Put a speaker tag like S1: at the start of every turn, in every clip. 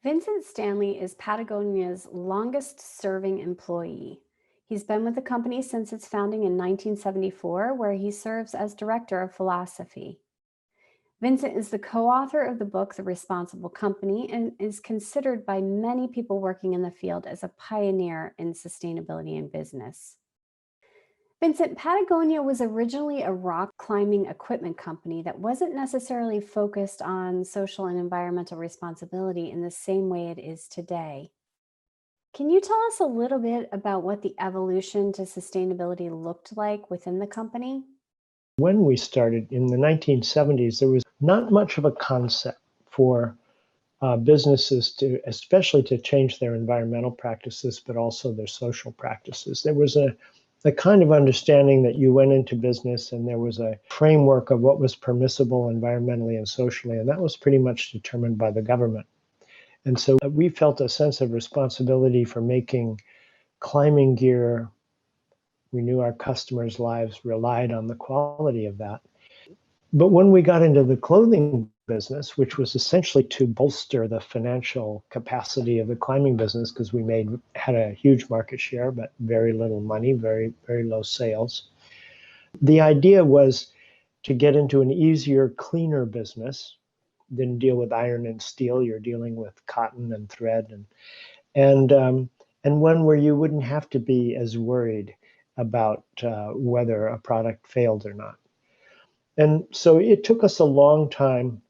S1: Vincent Stanley is Patagonia's longest serving employee. He's been with the company since its founding in 1974, where he serves as director of philosophy. Vincent is the co author of the book The Responsible Company and is considered by many people working in the field as a pioneer in sustainability in business. Vincent, Patagonia was originally a rock climbing equipment company that wasn't necessarily focused on social and environmental responsibility in the same way it is today. Can you tell us a little bit about what the evolution to sustainability looked like within the company?
S2: When we started in the 1970s, there was not much of a concept for businesses to, especially to change their environmental practices, but also their social practices. There was a kind of understanding that you went into business and there was a framework of what was permissible environmentally and socially, and that was pretty much determined by the government. And so we felt a sense of responsibility for making climbing gear. We knew our customers' lives relied on the quality of that. But when we got into the clothing business, which was essentially to bolster the financial capacity of the climbing business, because we had a huge market share, but very little money, very, very low sales. The idea was to get into an easier, cleaner business. Didn't deal with iron and steel. You're dealing with cotton and thread, and one where you wouldn't have to be as worried about whether a product failed or not. And so it took us a long time.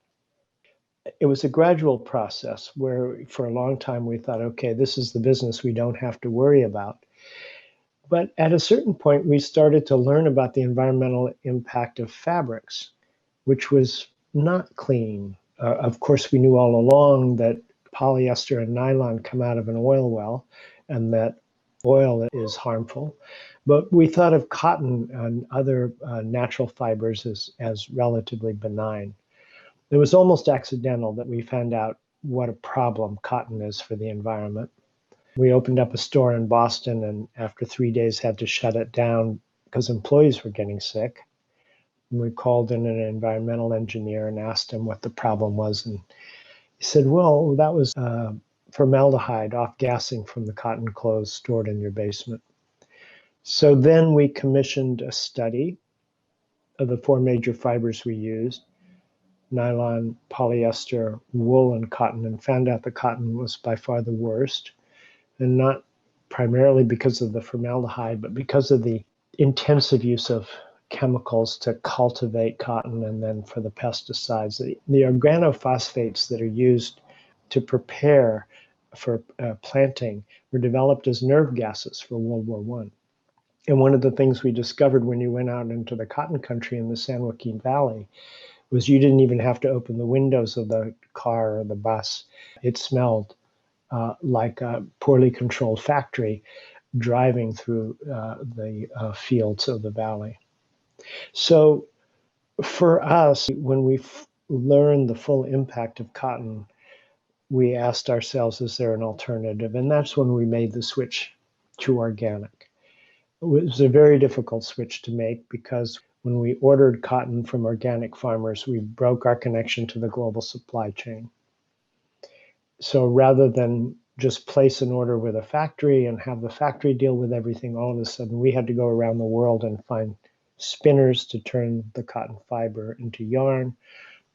S2: It was a gradual process where for a long time we thought, okay, this is the business we don't have to worry about. But at a certain point, we started to learn about the environmental impact of fabrics, which was not clean. Of course, we knew all along that polyester and nylon come out of an oil well and that oil is harmful. But we thought of cotton and other natural fibers as relatively benign. It was almost accidental that we found out what a problem cotton is for the environment. We opened up a store in Boston and after 3 days had to shut it down because employees were getting sick. And we called in an environmental engineer and asked him what the problem was. And he said, well, that was formaldehyde off-gassing from the cotton clothes stored in your basement. So then we commissioned a study of the 4 major fibers we used, nylon, polyester, wool, and cotton, and found out the cotton was by far the worst, and not primarily because of the formaldehyde, but because of the intensive use of chemicals to cultivate cotton and then for the pesticides. The organophosphates that are used to prepare for planting were developed as nerve gases for World War I. And one of the things we discovered when you went out into the cotton country in the San Joaquin Valley was you didn't even have to open the windows of the car or the bus. It smelled like a poorly controlled factory driving through the fields of the valley. So for us, when we learned the full impact of cotton, we asked ourselves, is there an alternative? And that's when we made the switch to organic. It was a very difficult switch to make because when we ordered cotton from organic farmers, we broke our connection to the global supply chain. So rather than just place an order with a factory and have the factory deal with everything, all of a sudden we had to go around the world and find spinners to turn the cotton fiber into yarn.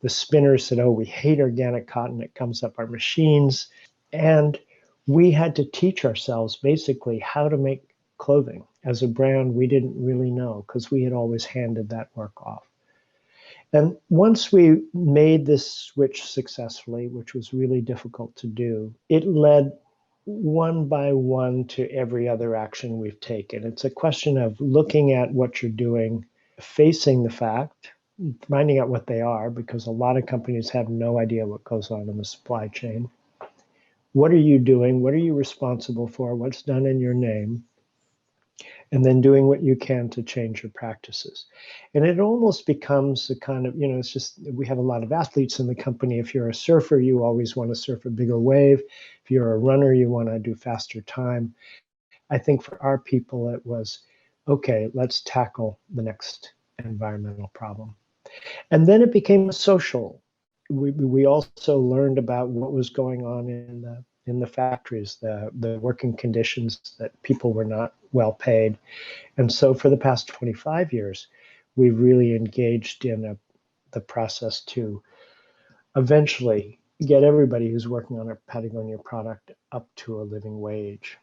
S2: The spinners said, oh, we hate organic cotton. It comes up our machines. And we had to teach ourselves basically how to make clothing. As a brand, we didn't really know because we had always handed that work off. And once we made this switch successfully, which was really difficult to do, it led one by one to every other action we've taken. It's a question of looking at what you're doing, facing the fact, finding out what they are, because a lot of companies have no idea what goes on in the supply chain. What are you doing? What are you responsible for? What's done in your name? And then doing what you can to change your practices. And it almost becomes a kind of, it's just, we have a lot of athletes in the company. If you're a surfer, you always want to surf a bigger wave. If you're a runner, you want to do faster time. I think for our people, it was, okay, let's tackle the next environmental problem. And then it became a social we also learned about what was going on in the factories, the working conditions, that people were not well paid. And so for the past 25 years, we've really engaged in the process to eventually get everybody who's working on a Patagonia product up to a living wage.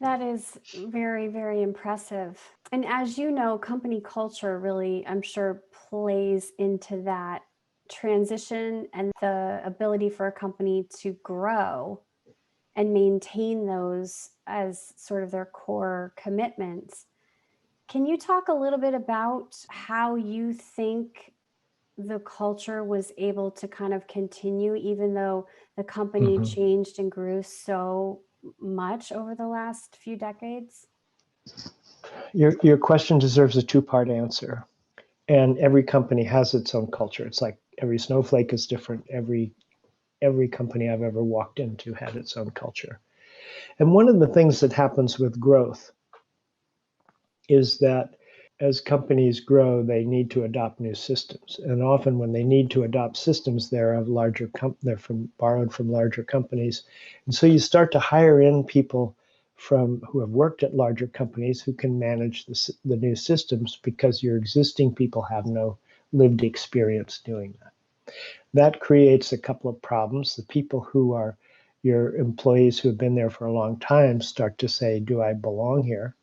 S1: That is very, very impressive. And as you know, company culture really, I'm sure, plays into that transition and the ability for a company to grow and maintain those as sort of their core commitments. Can you talk a little bit about how you think the culture was able to kind of continue, even though the company changed and grew so much over the last few decades?
S2: Your question deserves a two-part answer. And every company has its own culture. It's like every snowflake is different. Every company I've ever walked into had its own culture. And one of the things that happens with growth is that as companies grow, they need to adopt new systems. And often when they need to adopt systems, they're borrowed from larger companies. And so you start to hire in people who have worked at larger companies who can manage the new systems, because your existing people have no lived experience doing that. That creates a couple of problems. The people who are your employees who have been there for a long time start to say, do I belong here?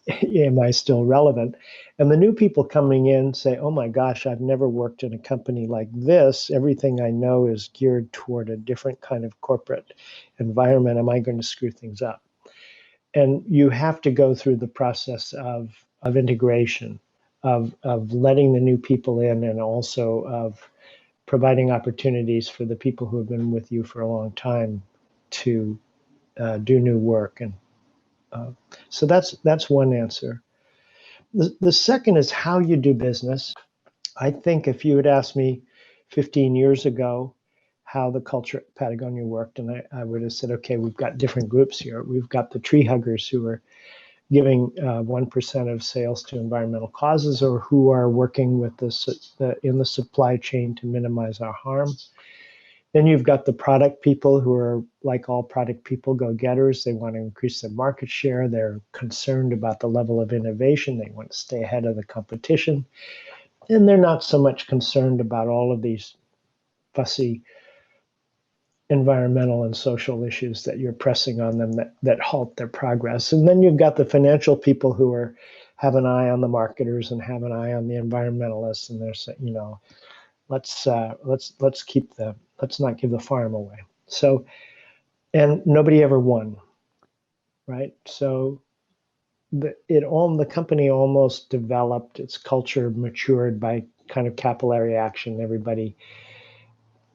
S2: Am I still relevant? And the new people coming in say, oh my gosh, I've never worked in a company like this. Everything I know is geared toward a different kind of corporate environment. Am I going to screw things up? And you have to go through the process of integration, of letting the new people in, and also of providing opportunities for the people who have been with you for a long time to do new work. And so that's one answer. The second is how you do business. I think if you had asked me 15 years ago how the culture at Patagonia worked, and I would have said, okay, we've got different groups here. We've got the tree huggers who are giving 1% of sales to environmental causes, or who are working with in the supply chain to minimize our harm. Then you've got the product people who are, like all product people, go-getters. They want to increase their market share. They're concerned about the level of innovation. They want to stay ahead of the competition. And they're not so much concerned about all of these fussy environmental and social issues that you're pressing on them that halt their progress. And then you've got the financial people who have an eye on the marketers and have an eye on the environmentalists. And they're saying, let's not give the farm away. So, and nobody ever won, right? So the company almost developed, its culture matured by kind of capillary action. Everybody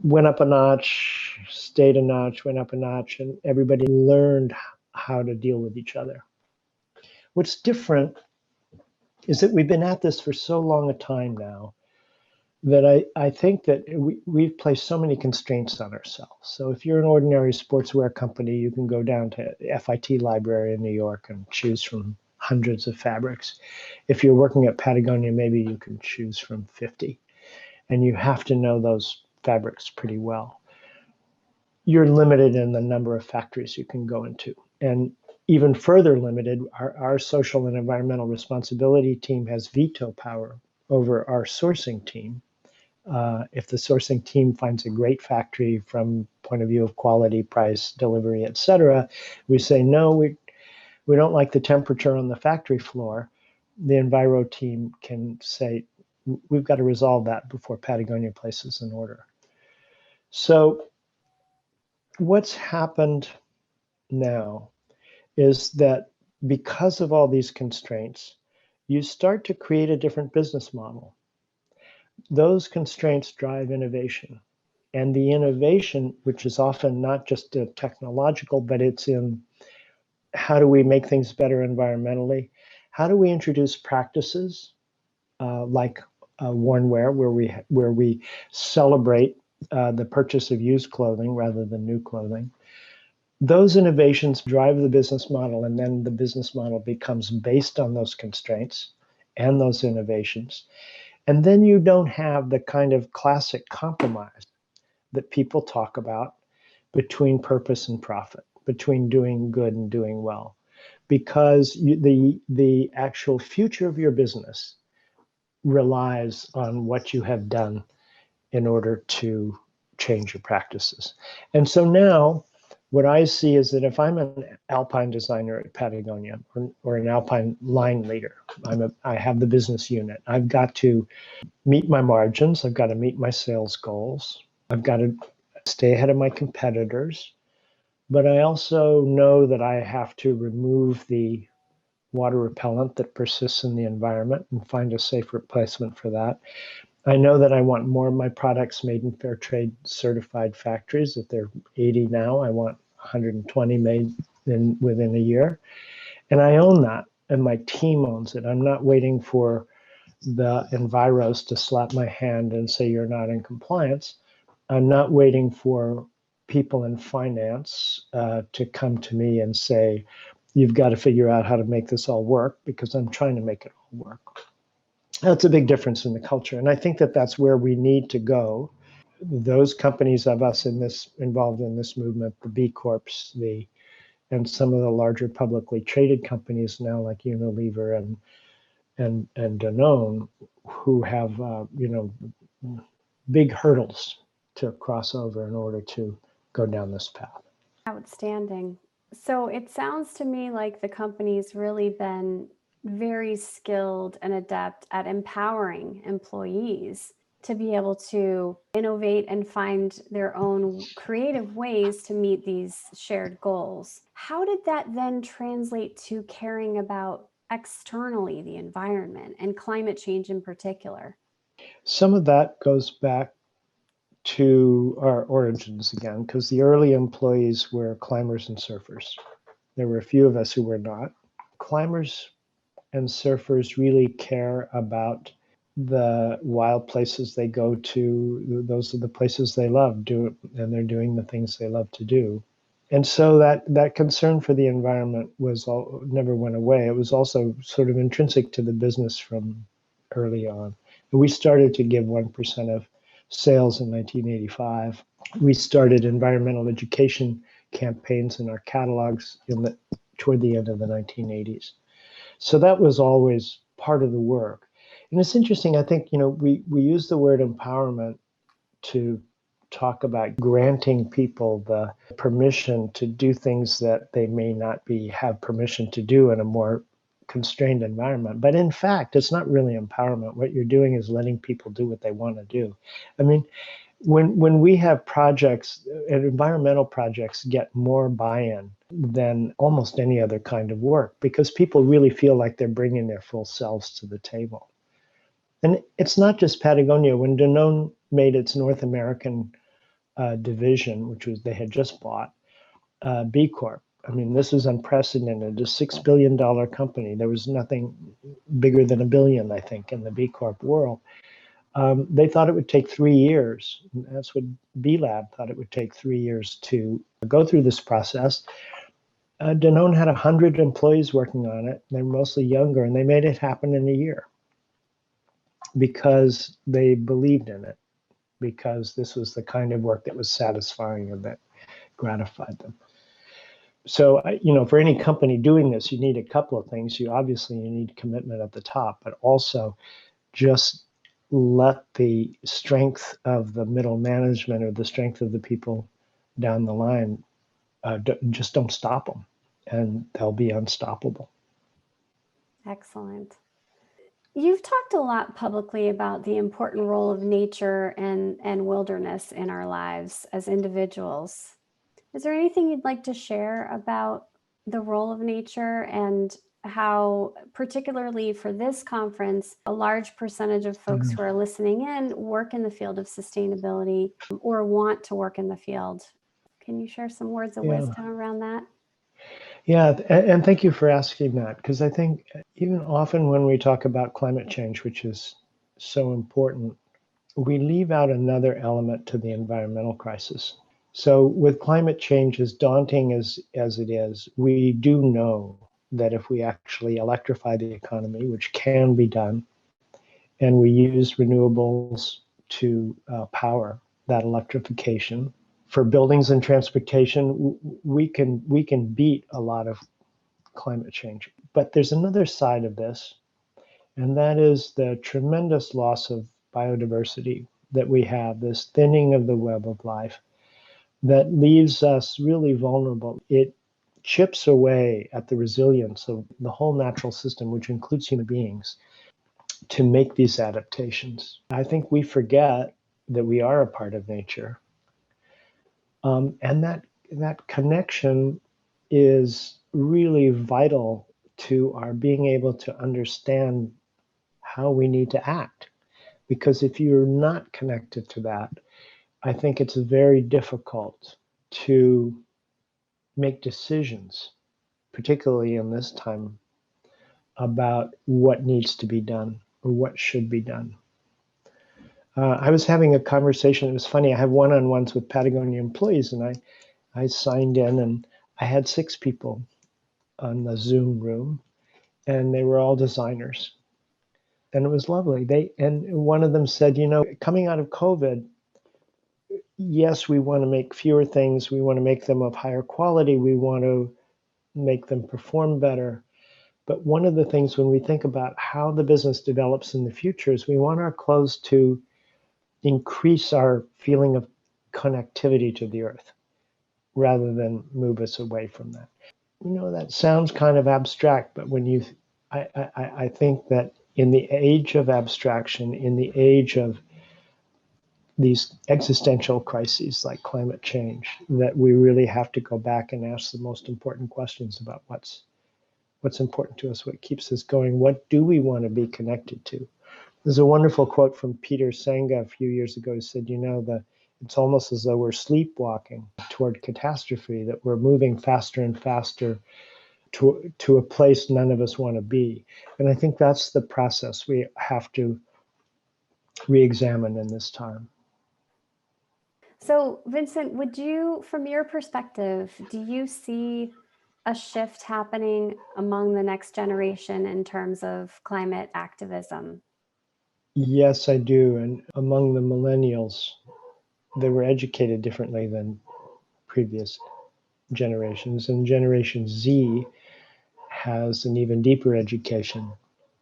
S2: went up a notch, stayed a notch, went up a notch, and everybody learned how to deal with each other. What's different is that we've been at this for so long a time now that I think that we've placed so many constraints on ourselves. So if you're an ordinary sportswear company, you can go down to FIT Library in New York and choose from hundreds of fabrics. If you're working at Patagonia, maybe you can choose from 50. And you have to know those fabrics pretty well. You're limited in the number of factories you can go into. And even further limited, our social and environmental responsibility team has veto power over our sourcing team. If the sourcing team finds a great factory from point of view of quality, price, delivery, et cetera, we say, no, we don't like the temperature on the factory floor. The Enviro team can say, we've got to resolve that before Patagonia places an order. So what's happened now is that because of all these constraints, you start to create a different business model. Those constraints drive innovation. And the innovation, which is often not just technological, but it's in how do we make things better environmentally? How do we introduce practices like worn wear, where we celebrate the purchase of used clothing rather than new clothing? Those innovations drive the business model, and then the business model becomes based on those constraints and those innovations. And then you don't have the kind of classic compromise that people talk about between purpose and profit, between doing good and doing well, because the actual future of your business relies on what you have done in order to change your practices. And so now what I see is that if I'm an alpine designer at Patagonia or an alpine line leader, I have the business unit. I've got to meet my margins. I've got to meet my sales goals. I've got to stay ahead of my competitors. But I also know that I have to remove the water repellent that persists in the environment and find a safe replacement for that. I know that I want more of my products made in fair trade certified factories. If they're 80 now, I want 120 made within a year. And I own that, and my team owns it. I'm not waiting for the enviros to slap my hand and say you're not in compliance. I'm not waiting for people in finance to come to me and say, you've got to figure out how to make this all work, because I'm trying to make it all work. That's a big difference in the culture. And I think that that's where we need to go. Those companies of us involved in this movement, the B Corps, and some of the larger publicly traded companies now like Unilever and Danone, who have big hurdles to cross over in order to go down this path.
S1: Outstanding. So it sounds to me like the company's really been very skilled and adept at empowering employees to be able to innovate and find their own creative ways to meet these shared goals. How did that then translate to caring about externally the environment and climate change in particular?
S2: Some of that goes back to our origins again, because the early employees were climbers and surfers. There were a few of us who were not. Climbers and surfers really care about the wild places they go to. Those are the places they love, and they're doing the things they love to do. And so that concern for the environment never went away. It was also sort of intrinsic to the business from early on. We started to give 1% of sales in 1985. We started environmental education campaigns in our catalogs toward the end of the 1980s. So that was always part of the work. And it's interesting, I think, we use the word empowerment to talk about granting people the permission to do things that they may not have permission to do in a more constrained environment. But in fact, it's not really empowerment. What you're doing is letting people do what they want to do. I mean, when we have projects, environmental projects get more buy-in than almost any other kind of work, because people really feel like they're bringing their full selves to the table. And it's not just Patagonia. When Danone made its North American division, which was they had just bought, B Corp. I mean, this is unprecedented. A $6 billion company. There was nothing bigger than $1 billion, I think, in the B Corp world. They thought it would take 3 years. That's what B Lab thought it would take 3 years to go through this process. Danone had 100 employees working on it. They're mostly younger, and they made it happen in a year because they believed in it, because this was the kind of work that was satisfying and that gratified them. So, for any company doing this, you need a couple of things. You need commitment at the top, but also just let the strength of the middle management or the strength of the people down the line, just don't stop them, and they'll be unstoppable.
S1: Excellent. You've talked a lot publicly about the important role of nature and wilderness in our lives as individuals. Is there anything you'd like to share about the role of nature and how, particularly for this conference, a large percentage of folks who are listening in work in the field of sustainability or want to work in the field? Can you share some words of wisdom around that?
S2: Yeah, and thank you for asking that, because I think even often when we talk about climate change, which is so important, we leave out another element to the environmental crisis. So with climate change, as daunting as it is, we do know that if we actually electrify the economy, which can be done, and we use renewables to power that electrification. For buildings and transportation, we can beat a lot of climate change. But there's another side of this, and that is the tremendous loss of biodiversity that we have, this thinning of the web of life that leaves us really vulnerable. It chips away at the resilience of the whole natural system, which includes human beings, to make these adaptations. I think we forget that we are a part of nature. And that connection is really vital to our being able to understand how we need to act. Because if you're not connected to that, I think it's very difficult to make decisions, particularly in this time, about what needs to be done or what should be done. I was having a conversation. It was funny. I have one-on-ones with Patagonia employees, and I signed in, and I had 6 people on the Zoom room, and they were all designers, and it was lovely. And one of them said, coming out of COVID, yes, we want to make fewer things. We want to make them of higher quality. We want to make them perform better. But one of the things when we think about how the business develops in the future is we want our clothes to increase our feeling of connectivity to the earth rather than move us away from that. That sounds kind of abstract, but I think that in the age of abstraction, in the age of these existential crises like climate change, that we really have to go back and ask the most important questions about what's important to us, what keeps us going, what do we want to be connected to. There's a wonderful quote from Peter Senge a few years ago. He said, it's almost as though we're sleepwalking toward catastrophe, that we're moving faster and faster to a place none of us want to be. And I think that's the process we have to re-examine in this time.
S1: So, Vincent, from your perspective, do you see a shift happening among the next generation in terms of climate activism?
S2: Yes, I do. And among the millennials, they were educated differently than previous generations. And Generation Z has an even deeper education.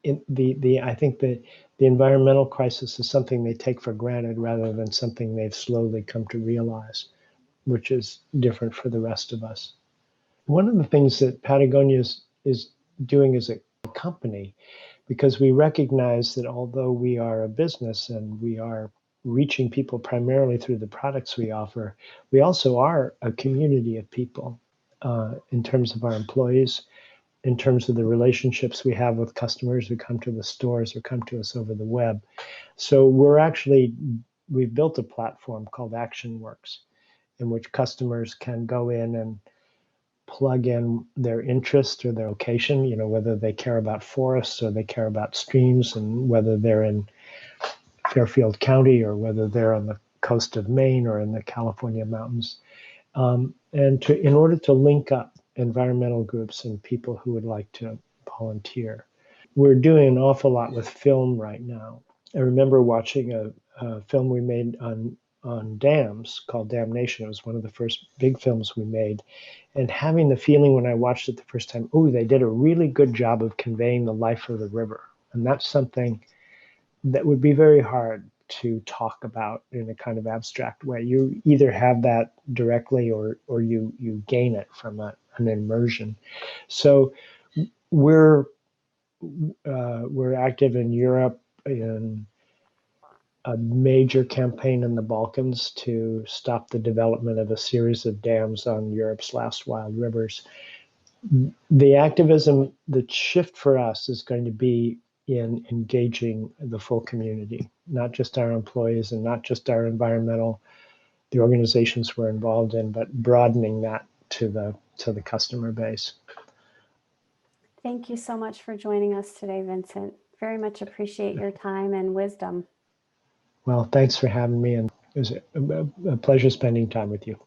S2: I think that the environmental crisis is something they take for granted rather than something they've slowly come to realize, which is different for the rest of us. One of the things that Patagonia is doing as a company, because we recognize that although we are a business and we are reaching people primarily through the products we offer, we also are a community of people in terms of our employees, in terms of the relationships we have with customers who come to the stores or come to us over the web. So we've built a platform called ActionWorks, in which customers can go in and plug in their interest or their location, whether they care about forests or they care about streams, and whether they're in Fairfield County or whether they're on the coast of Maine or in the California mountains. In order to link up environmental groups and people who would like to volunteer. We're doing an awful lot with film right now. I remember watching a film we made on dams called Damnation. It was one of the first big films we made. And having the feeling when I watched it the first time, they did a really good job of conveying the life of the river. And that's something that would be very hard to talk about in a kind of abstract way. You either have that directly or you gain it from an immersion. So we're active in Europe in a major campaign in the Balkans to stop the development of a series of dams on Europe's last wild rivers. The activism, the shift for us is going to be in engaging the full community, not just our employees and not just the organizations we're involved in, but broadening that to the customer base.
S1: Thank you so much for joining us today, Vincent. Very much appreciate your time and wisdom.
S2: Well, thanks for having me, and it was a pleasure spending time with you.